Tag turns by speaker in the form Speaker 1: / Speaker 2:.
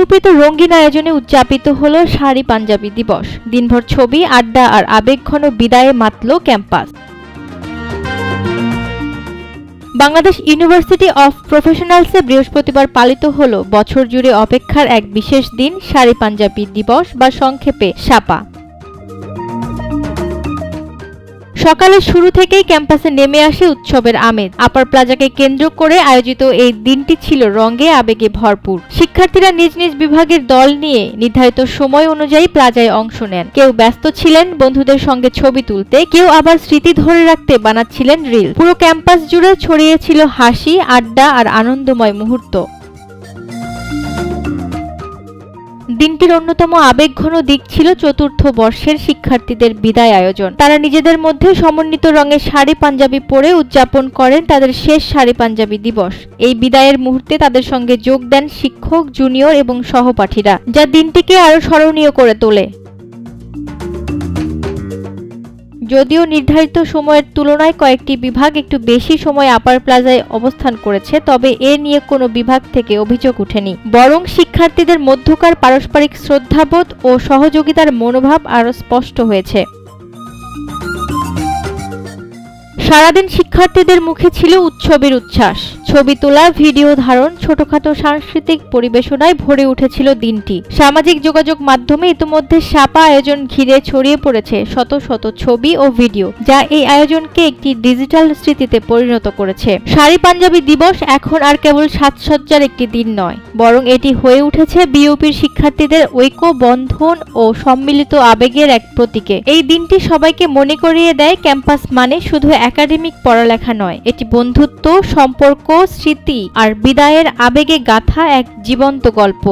Speaker 1: বিউপিতে রঙিন আয়োজনে উদযাপিত হলো শাড়ি পাঞ্জাবি দিবস। দিনভর ছবি, আড্ডা আর আবেগঘন বিদায়ে মাতল ক্যাম্পাস। বাংলাদেশ ইউনিভার্সিটি অফ প্রফেশনালসে বৃহস্পতিবার পালিত হল বছর জুড়ে অপেক্ষার এক বিশেষ দিন, শাড়ি পাঞ্জাবি দিবস বা সংক্ষেপে শাপা। সকালের শুরু থেকেই ক্যাম্পাসে নেমে আসে উৎসবের আমেজ। আপার প্লাজাকে কেন্দ্র করে আয়োজিত এই দিনটি ছিল রঙে আবেগে ভরপুর। শিক্ষার্থীরা নিজ নিজ বিভাগের দল নিয়ে নির্ধারিত সময় অনুযায়ী প্লাজায় অংশ নেন। কেউ ব্যস্ত ছিলেন বন্ধুদের সঙ্গে ছবি তুলতে, কেউ আবার স্মৃতি ধরে রাখতে বানাচ্ছিলেন রিল। পুরো ক্যাম্পাস জুড়ে ছড়িয়েছিল হাসি, আড্ডা আর আনন্দময় মুহূর্ত। দিনটির অন্যতম আবেগঘন দিক ছিল চতুর্থ বর্ষের শিক্ষার্থীদের বিদায় আয়োজন। তারা নিজেদের মধ্যে সমন্বিত রঙের শাড়ি পাঞ্জাবি পরে উদযাপন করেন তাদের শেষ শাড়ি পাঞ্জাবি দিবস। এই বিদায়ের মুহূর্তে তাদের সঙ্গে যোগ দেন শিক্ষক, জুনিয়র এবং সহপাঠীরা, যা দিনটিকে আরো স্মরণীয় করে তোলে। যদিও নির্ধারিত সময়ের তুলনায় কয়েকটি বিভাগ একটু বেশি সময় আপার প্লাজায় অবস্থান করেছে, তবে এ নিয়ে কোনো বিভাগ থেকে অভিযোগ ওঠেনি। বরং শিক্ষার্থীদের মধ্যকার পারস্পরিক শ্রদ্ধাবোধ ও সহযোগিতার মনোভাব আরও স্পষ্ট হয়েছে। সারাদিন শিক্ষার্থীদের মুখে ছিল উৎসবের উচ্ছ্বাস। ছবি তোলা, ভিডিও ধারণ, ছোটখাটো সাংস্কৃতিক পরিবেশনায় ভরে উঠেছিল দিনটি। সামাজিক যোগাযোগ মাধ্যমে ইতিমধ্যে শাপা আয়োজন ঘিরে ছড়িয়ে পড়েছে শত শত ছবি ও ভিডিও, যা এই আয়োজনকে একটি ডিজিটাল স্মৃতিতে পরিণত করেছে। শাড়ি পাঞ্জাবি দিবস এখন আর কেবল সাজসজ্জার একটি দিন নয়, বরং এটি হয়ে উঠেছে বিউপির শিক্ষার্থীদের ঐক্য, বন্ধন ও সম্মিলিত আবেগের এক প্রতীকে। এই দিনটি সবাইকে মনে করিয়ে দেয় ক্যাম্পাস মানে শুধু একাডেমিক পড়ালেখা নয়, এটি বন্ধুত্ব, সম্পর্ক, স্মৃতি আর বিদায়ের আবেগে গাঁথা এক জীবন্ত গল্প।